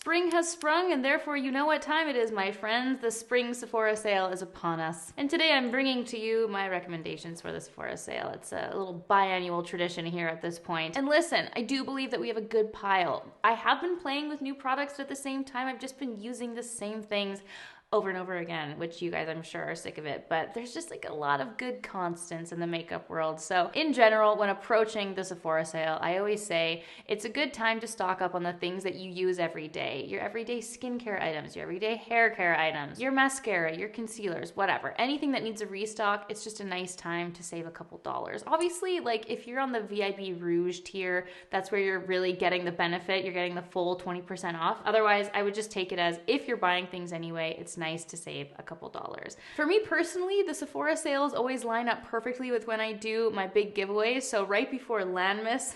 Spring has sprung, and therefore you know what time it is, my friends. The spring Sephora sale is upon us. And today I'm bringing to you my recommendations for the Sephora sale. It's a little biannual tradition here at this point. And listen, I do believe that we have a good pile. I have been playing with new products, but at the same time, I've just been using the same things over and over again, which you guys I'm sure are sick of it, but there's just like a lot of good constants in the makeup world. So in general, when approaching the Sephora sale, I always say it's a good time to stock up on the things that you use every day. Your everyday skincare items, your everyday hair care items, your mascara, your concealers, whatever. Anything that needs a restock, it's just a nice time to save a couple dollars. Obviously, like if you're on the VIP Rouge tier, that's where you're really getting the benefit. You're getting the full 20% off. Otherwise, I would just take it as if you're buying things anyway, it's nice to save a couple dollars. For me personally, the Sephora sales always line up perfectly with when I do my big giveaways. So right before Landmas,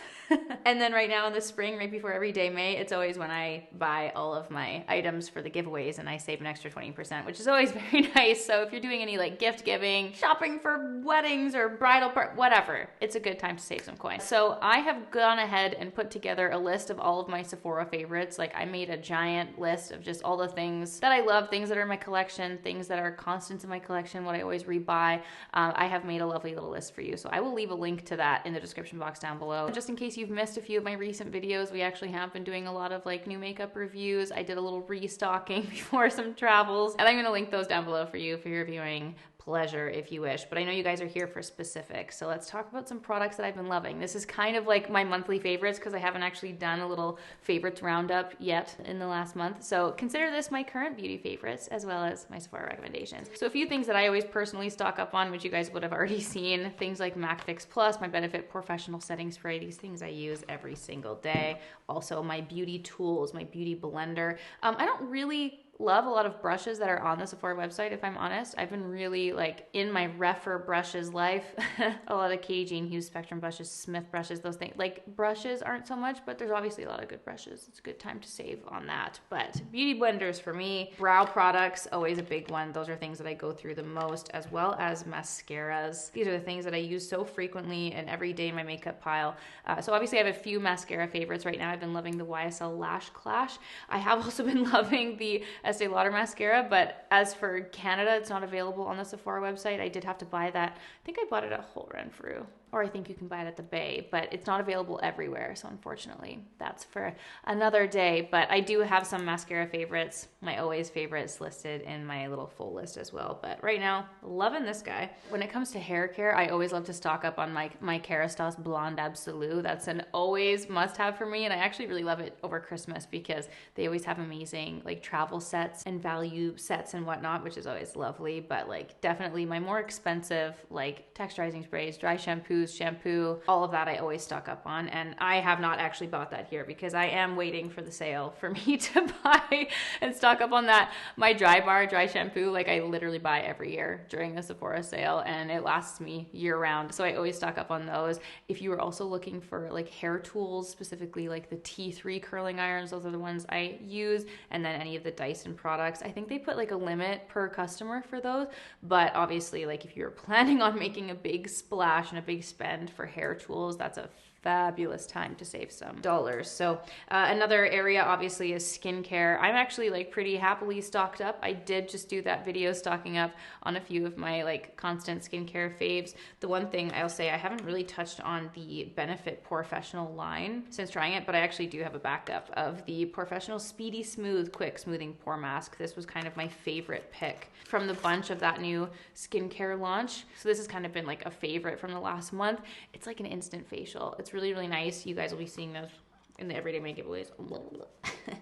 and then right now in the spring, right before Everyday May, it's always when I buy all of my items for the giveaways and I save an extra 20%, which is always very nice. So if you're doing any like gift giving, shopping for weddings or bridal part, whatever, it's a good time to save some coins. So I have gone ahead and put together a list of all of my Sephora favorites. Like I made a giant list of just all the things that I love, things that are in my collection, things that are constants in my collection, what I always rebuy. I have made a lovely little list for you. So I will leave a link to that in the description box down below. Just in case you've missed a few of my recent videos, we actually have been doing a lot of like new makeup reviews. I did a little restocking before some travels, and I'm going to link those down below for you for your viewing pleasure if you wish. But I know you guys are here for specifics, so let's talk about some products that I've been loving. This is kind of like my monthly favorites because I haven't actually done a little favorites roundup yet in the last month. So consider this my current beauty favorites as well as my Sephora recommendations. So a few things that I always personally stock up on, which you guys would have already seen, things like MAC Fix Plus, my Benefit Professional Setting Spray. These things I use every single day. Also my beauty tools, my beauty blender. I don't really love a lot of brushes that are on the Sephora website, if I'm honest. I've been really like in my refer brushes life. A lot of KG and Hughes Spectrum brushes, Smith brushes, those things. Like brushes aren't so much, but there's obviously a lot of good brushes. It's a good time to save on that. But beauty blenders for me, brow products, always a big one. Those are things that I go through the most, as well as mascaras. These are the things that I use so frequently and every day in my makeup pile. So obviously I have a few mascara favorites right now. I've been loving the YSL Lash Clash. I have also been loving the Estee Lauder mascara, but as for Canada, it's not available on the Sephora website. I did have to buy that. I think I bought it at Holt Renfrew, or I think you can buy it at the Bay, but it's not available everywhere. So unfortunately, that's for another day. But I do have some mascara favorites, my always favorites listed in my little full list as well. But right now, loving this guy. When it comes to hair care, I always love to stock up on my Kerastase Blonde Absolute. That's an always must have for me. And I actually really love it over Christmas because they always have amazing like travel sets and value sets and whatnot, which is always lovely. But like definitely my more expensive like texturizing sprays, dry shampoos, shampoo, all of that I always stock up on. And I have not actually bought that here because I am waiting for the sale for me to buy and stock up on that. My dry shampoo, like I literally buy every year during the Sephora sale and it lasts me year round. So I always stock up on those. If you are also looking for like hair tools, specifically like the T3 curling irons, those are the ones I use. And then any of the Dyson products, I think they put like a limit per customer for those. But obviously like if you're planning on making a big splash and a big spend for hair tools, that's a fabulous time to save some dollars. So another area obviously is skincare. I'm actually like pretty happily stocked up. I did just do that video stocking up on a few of my like constant skincare faves. The one thing I'll say, I haven't really touched on the Benefit Professional line since trying it, but I actually do have a backup of the Professional Speedy Smooth Quick Smoothing Pore Mask. This was kind of my favorite pick from the bunch of that new skincare launch. So this has kind of been like a favorite from the last month. It's like an instant facial. It's really, really nice. You guys will be seeing those in the Everyday May giveaways,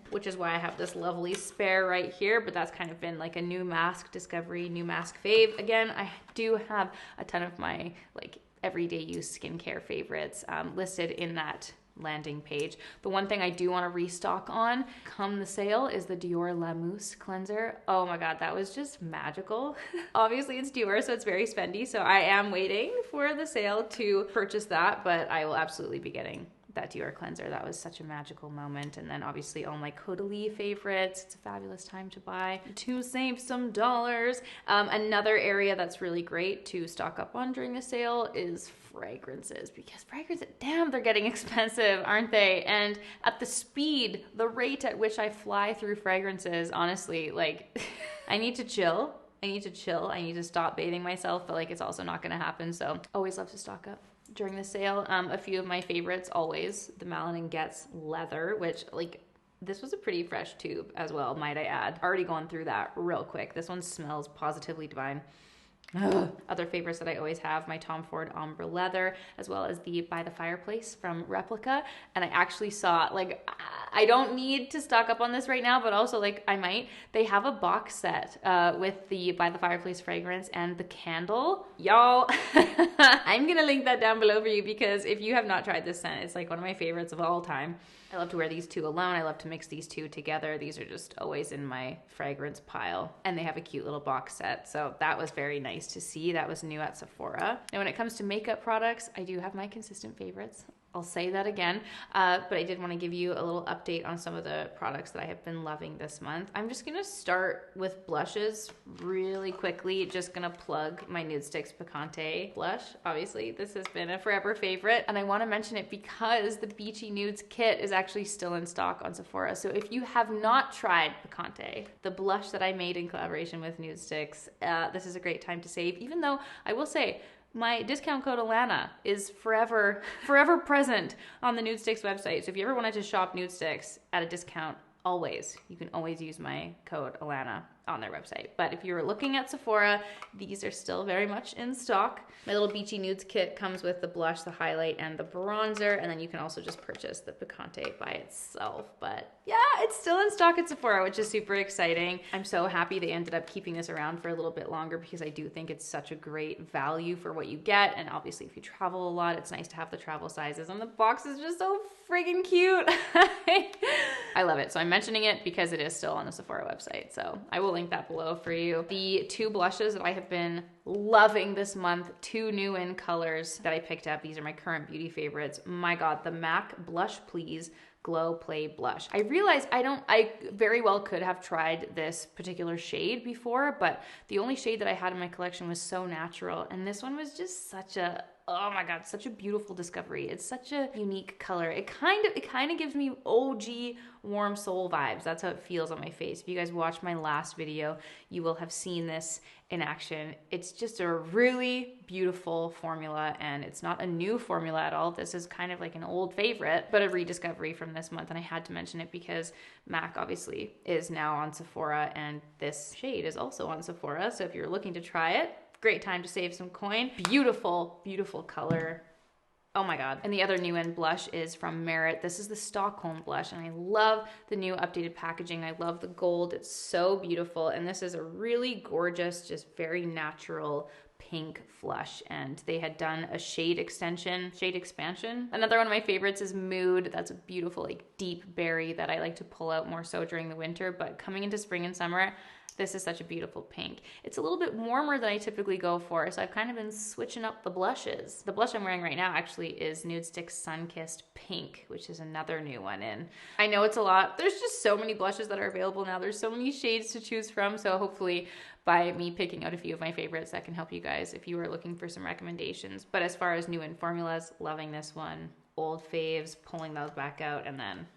which is why I have this lovely spare right here. But that's kind of been like a new mask discovery, new mask fave. Again, I do have a ton of my like everyday use skincare favorites listed in that landing page. The one thing I do want to restock on come the sale is the Dior La Mousse cleanser. Oh my god, that was just magical. Obviously it's Dior, so it's very spendy, so I am waiting for the sale to purchase that, but I will absolutely be getting that Dior cleanser. That was such a magical moment. And then obviously all my Caudalie favorites. It's a fabulous time to buy to save some dollars. Another area that's really great to stock up on during the sale is fragrances, because fragrances, damn, they're getting expensive, aren't they? And at the rate at which I fly through fragrances, honestly, like I need to chill. I need to stop bathing myself, but like it's also not going to happen. So always love to stock up during the sale. A few of my favorites, always the Man Xx leather, which like this was a pretty fresh tube as well, might I add. Already going through that real quick. This one smells positively divine. Other favorites that I always have, my Tom Ford Ombre leather, as well as the By the Fireplace from Replica. And I actually saw, like, I don't need to stock up on this right now, but also like I might. They have a box set with the By the Fireplace fragrance and the candle. Y'all, I'm gonna link that down below for you, because if you have not tried this scent, it's like one of my favorites of all time. I love to wear these two alone. I love to mix these two together. These are just always in my fragrance pile. And they have a cute little box set. So that was very nice to see. That was new at Sephora. Now when it comes to makeup products, I do have my consistent favorites. I'll say that again, but I did want to give you a little update on some of the products that I have been loving this month. I'm just gonna start with blushes really quickly. Just gonna plug my Nude Sticks Picante blush. Obviously, this has been a forever favorite, and I want to mention it because the Beachy Nudes kit is actually still in stock on Sephora. So if you have not tried Picante, the blush that I made in collaboration with Nude Sticks, this is a great time to save, even though I will say, my discount code Alana is forever present on the Nude Sticks website. So if you ever wanted to shop Nude Sticks at a discount, you can always use my code Alana on their website. But if you're looking at Sephora, these are still very much in stock. My little Beachy Nudes kit comes with the blush, the highlight, and the bronzer, and then you can also just purchase the Picante by itself. But yeah, it's still in stock at Sephora, which is super exciting. I'm so happy they ended up keeping this around for a little bit longer, because I do think it's such a great value for what you get. And obviously if you travel a lot, it's nice to have the travel sizes, and the box is just so friggin' cute. I love it. So I'm mentioning it because it is still on the Sephora website. So I will link that below for you. The two blushes that I have been loving this month, two new in colors that I picked up. These are my current beauty favorites. My God, the MAC Blush Please Glow Play Blush. I realize I very well could have tried this particular shade before, but the only shade that I had in my collection was So Natural, and this one was just such a, oh my God, such a beautiful discovery. It's such a unique color. It kind of gives me OG Warm Soul vibes. That's how it feels on my face. If you guys watched my last video, you will have seen this in action. It's just a really beautiful formula, and it's not a new formula at all. This is kind of like an old favorite, but a rediscovery from this month, and I had to mention it because MAC obviously is now on Sephora, and this shade is also on Sephora. So if you're looking to try it, great time to save some coin. Beautiful, beautiful color. Oh my God. And the other new in blush is from Merit. This is the Stockholm blush, and I love the new updated packaging. I love the gold. It's so beautiful. And this is a really gorgeous, just very natural pink flush, and they had done a shade expansion. Another one of my favorites is Mood. That's a beautiful, like, deep berry that I like to pull out more so during the winter, but coming into spring and summer, this is such a beautiful pink. It's a little bit warmer than I typically go for, so I've kind of been switching up the blushes. The blush I'm wearing right now actually is Nude Sticks Sunkissed Pink, which is another new one in. I know it's a lot. There's just so many blushes that are available now. There's so many shades to choose from, so hopefully by me picking out a few of my favorites, that can help you guys if you are looking for some recommendations. But as far as new in formulas, loving this one. Old faves, pulling those back out, and then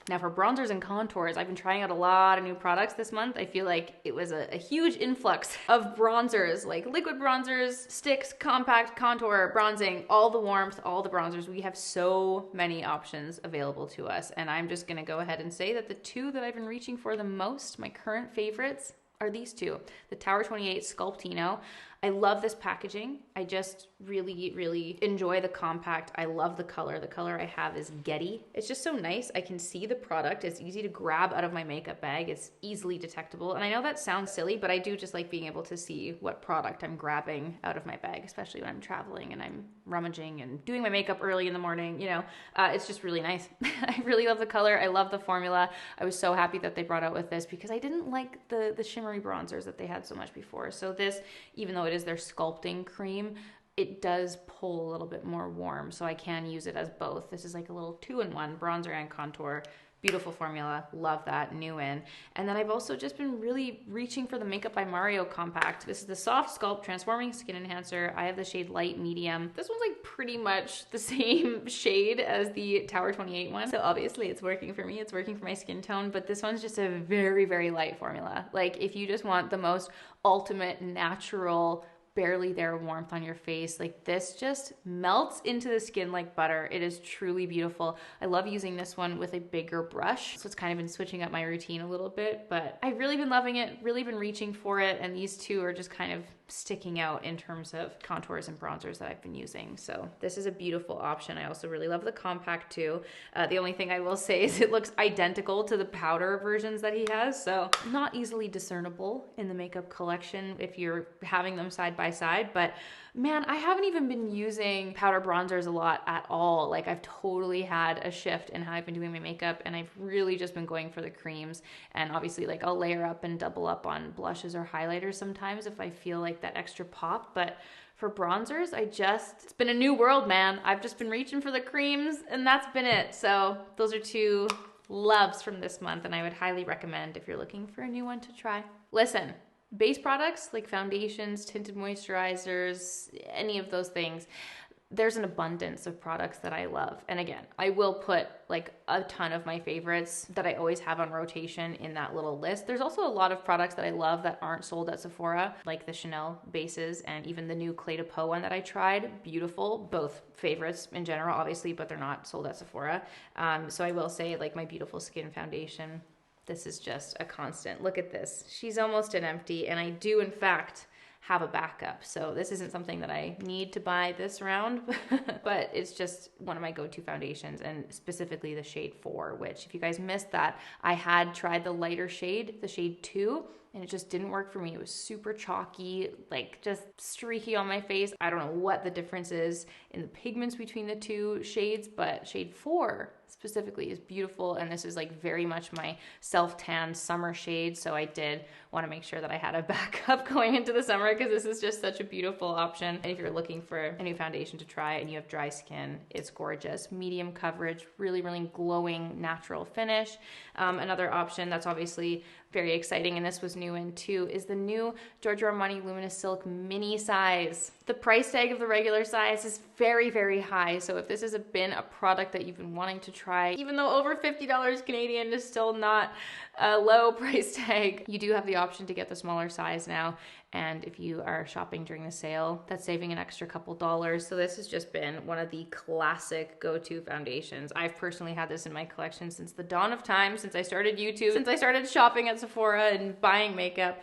now for bronzers and contours, I've been trying out a lot of new products this month. I feel like it was a huge influx of bronzers, like liquid bronzers, sticks, compact, contour, bronzing, all the warmth, all the bronzers. We have so many options available to us. And I'm just gonna go ahead and say that the two that I've been reaching for the most, my current favorites, are these two. The Tower 28 Sculptino. I love this packaging. I just really, really enjoy the compact. I love the color. The color I have is Getty. It's just so nice. I can see the product. It's easy to grab out of my makeup bag. It's easily detectable. And I know that sounds silly, but I do just like being able to see what product I'm grabbing out of my bag, especially when I'm traveling and I'm rummaging and doing my makeup early in the morning. You know, it's just really nice. I really love the color. I love the formula. I was so happy that they brought out with this because I didn't like the shimmery bronzers that they had so much before. So this, even though it is their sculpting cream, it does pull a little bit more warm, so I can use it as both. This is like a little 2-in-1 bronzer and contour. Beautiful formula, love that, new in. And then I've also just been really reaching for the Makeup by Mario Compact. This is the Soft Sculpt Transforming Skin Enhancer. I have the shade Light Medium. This one's like pretty much the same shade as the Tower 28 one. So obviously it's working for me, it's working for my skin tone, but this one's just a very, very light formula. Like if you just want the most ultimate natural, barely there warmth on your face, like this just melts into the skin like butter. It is truly beautiful. I love using this one with a bigger brush, so it's kind of been switching up my routine a little bit, but I've really been loving it, really been reaching for it, and these two are just kind of sticking out in terms of contours and bronzers that I've been using. So this is a beautiful option. I also really love the compact too. The only thing I will say is it looks identical to the powder versions that he has, so not easily discernible in the makeup collection if you're having them side by side. But man, I haven't even been using powder bronzers a lot at all. Like I've totally had a shift in how I've been doing my makeup, and I've really just been going for the creams. And obviously like I'll layer up and double up on blushes or highlighters sometimes if I feel like that extra pop. But for bronzers, it's been a new world, man. I've just been reaching for the creams, and that's been it. So those are two loves from this month, and I would highly recommend if you're looking for a new one to try. Listen, base products like foundations, tinted moisturizers, any of those things, there's an abundance of products that I love. And again, I will put like a ton of my favorites that I always have on rotation in that little list. There's also a lot of products that I love that aren't sold at Sephora, like the Chanel bases and even the new Clé de Peau one that I tried. Beautiful, both favorites in general, obviously, but they're not sold at Sephora. So I will say like my Beautiful Skin foundation, this is just a constant. Look at this. She's almost an empty, and I do in fact have a backup. So this isn't something that I need to buy this round, but it's just one of my go-to foundations, and specifically the shade 4, which if you guys missed that, I had tried the lighter shade, the shade 2, and it just didn't work for me. It was super chalky, like just streaky on my face. I don't know what the difference is in the pigments between the two shades, but shade 4 specifically is beautiful, and this is like very much my self-tan summer shade, so I did want to make sure that I had a backup going into the summer because this is just such a beautiful option. And if you're looking for a new foundation to try and you have dry skin, it's gorgeous. Medium coverage, really, really glowing natural finish. Another option that's obviously very exciting, and this was new in too, is the new Giorgio Armani Luminous Silk mini size. The price tag of the regular size is very, very high, so if this has been a product that you've been wanting to try, even though over $50 Canadian is still not a low price tag, you do have the option to get the smaller size now. And if you are shopping during the sale, that's saving an extra couple dollars. So this has just been one of the classic go-to foundations. I've personally had this in my collection since the dawn of time, since I started YouTube, since I started shopping at Sephora and buying makeup.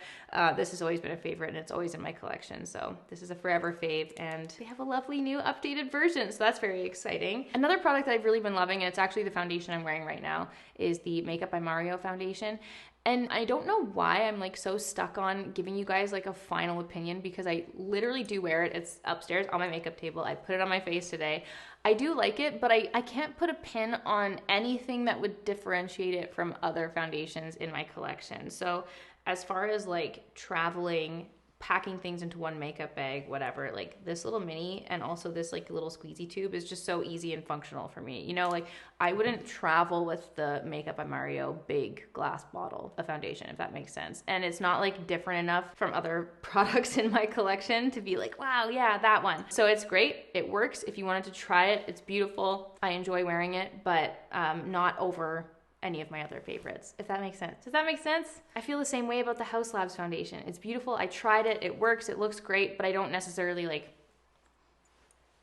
This has always been a favorite, and it's always in my collection. So this is a forever fave, and they have a lovely new updated version, so that's very exciting. Another product that I've really been loving, and it's actually the foundation I'm wearing right now, is the Makeup by Mario foundation. And I don't know why I'm like so stuck on giving you guys like a final opinion, because I literally do wear it. It's upstairs on my makeup table. I put it on my face today. I do like it, but I can't put a pin on anything that would differentiate it from other foundations in my collection. So as far as like traveling, packing things into one makeup bag, whatever, like this little mini and also this like little squeezy tube is just so easy and functional for me. You know, like I wouldn't travel with the Makeup by Mario big glass bottle of foundation, if that makes sense. And it's not like different enough from other products in my collection to be like, wow, yeah, that one. So it's great. It works. If you wanted to try it, it's beautiful. I enjoy wearing it, but not over any of my other favorites, if that makes sense. Does that make sense? I feel the same way about the Haus Labs foundation. It's beautiful. I tried it. It works. It looks great, but I don't necessarily like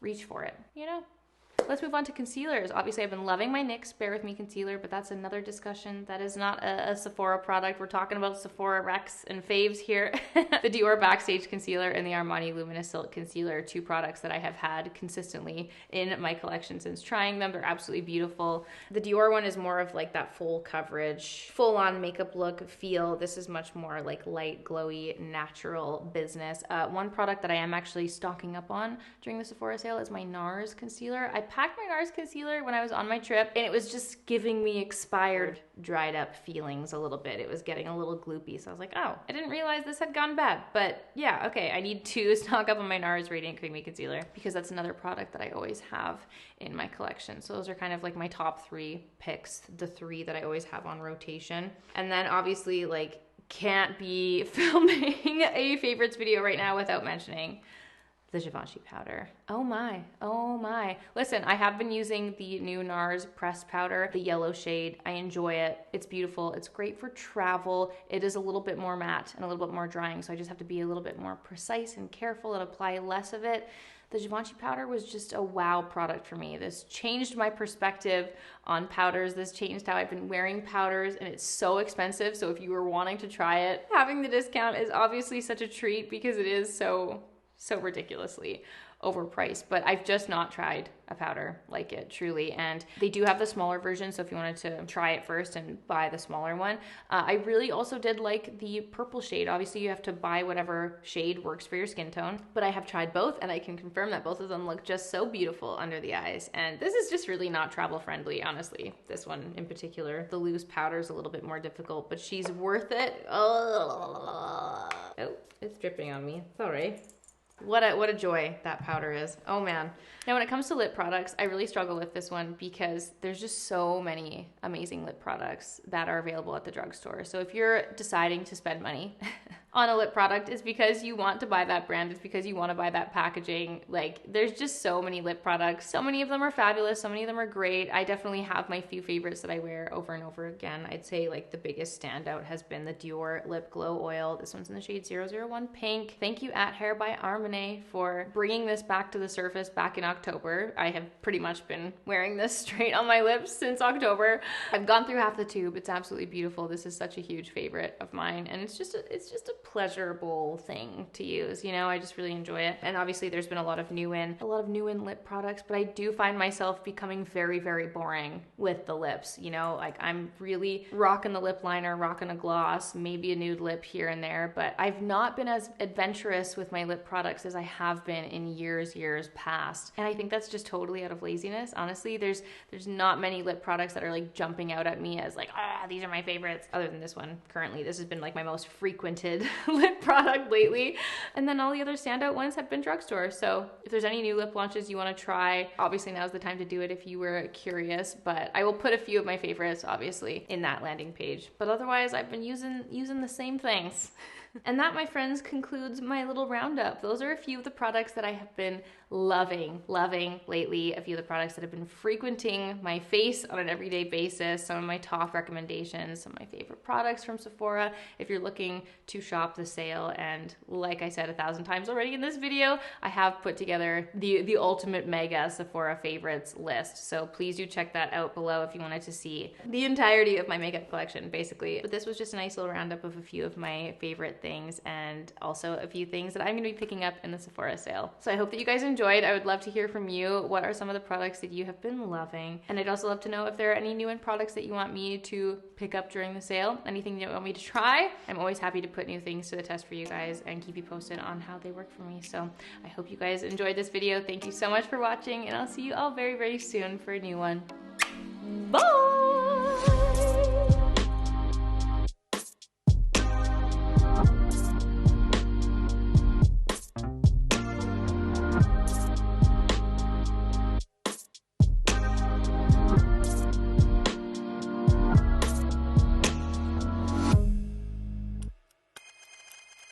reach for it, you know? Let's move on to concealers. Obviously, I've been loving my NYX Bare With Me concealer, but that's another discussion. That is not a Sephora product. We're talking about Sephora Rex and Faves here. The Dior Backstage Concealer and the Armani Luminous Silk Concealer are two products that I have had consistently in my collection since trying them. They're absolutely beautiful. The Dior one is more of like that full coverage, full-on makeup look feel. This is much more like light, glowy, natural business. One product that I am actually stocking up on during the Sephora sale is my NARS concealer. I packed my NARS concealer when I was on my trip, and it was just giving me expired, dried up feelings a little bit. It was getting a little gloopy, so I was like, oh, I didn't realize this had gone bad. But yeah, okay, I need to stock up on my NARS Radiant Creamy Concealer because that's another product that I always have in my collection. So those are kind of like my top 3 picks, the 3 that I always have on rotation. And then obviously, like, can't be filming a favorites video right now without mentioning the Givenchy powder. Oh my, oh my. Listen, I have been using the new NARS pressed powder, the yellow shade. I enjoy it. It's beautiful. It's great for travel. It is a little bit more matte and a little bit more drying, so I just have to be a little bit more precise and careful and apply less of it. The Givenchy powder was just a wow product for me. This changed my perspective on powders. This changed how I've been wearing powders, and it's so expensive. So if you were wanting to try it, having the discount is obviously such a treat because it is so ridiculously overpriced. But I've just not tried a powder like it, truly. And they do have the smaller version, so if you wanted to try it first and buy the smaller one. I really also did like the purple shade. Obviously you have to buy whatever shade works for your skin tone, but I have tried both and I can confirm that both of them look just so beautiful under the eyes. And this is just really not travel friendly, honestly. This one in particular. The loose powder is a little bit more difficult, but she's worth it. Oh, it's dripping on me. It's all right. What a joy that powder is. Oh man. Now when it comes to lip products, I really struggle with this one because there's just so many amazing lip products that are available at the drugstore. So if you're deciding to spend money on a lip product, it's because you want to buy that brand. It's because you want to buy that packaging. Like, there's just so many lip products. So many of them are fabulous. So many of them are great. I definitely have my few favorites that I wear over and over again. I'd say like the biggest standout has been the Dior Lip Glow Oil. This one's in the shade 001 Pink. Thank you at Hair by Armane for bringing this back to the surface back in October. I have pretty much been wearing this straight on my lips since October. I've gone through half the tube. It's absolutely beautiful. This is such a huge favorite of mine, and it's just a pleasurable thing to use. You know, I just really enjoy it. And obviously there's been a lot of new in lip products, but I do find myself becoming very, very boring with the lips. You know, like I'm really rocking the lip liner, rocking a gloss, maybe a nude lip here and there, but I've not been as adventurous with my lip products as I have been in years past. And I think that's just totally out of laziness. Honestly, there's not many lip products that are like jumping out at me as like, these are my favorites, other than this one. Currently, this has been like my most frequented lip product lately. And then all the other standout ones have been drugstore. So if there's any new lip launches you want to try, obviously now's the time to do it if you were curious, but I will put a few of my favorites obviously in that landing page. But otherwise I've been using the same things. And that, my friends, concludes my little roundup. Those are a few of the products that I have been loving lately, a few of the products that have been frequenting my face on an everyday basis, some of my top recommendations, some of my favorite products from Sephora if you're looking to shop the sale. And like I said 1,000 times already in this video, I have put together the ultimate mega Sephora favorites list. So please do check that out below if you wanted to see the entirety of my makeup collection, basically. But this was just a nice little roundup of a few of my favorite things and also a few things that I'm going to be picking up in the Sephora sale. So I hope that you guys enjoyed. I would love to hear from you. What are some of the products that you have been loving? And I'd also love to know if there are any new in products that you want me to pick up during the sale. Anything you want me to try. I'm always happy to put new things to the test for you guys and keep you posted on how they work for me. So I hope you guys enjoyed this video. Thank you so much for watching, and I'll see you all very, very soon for a new one.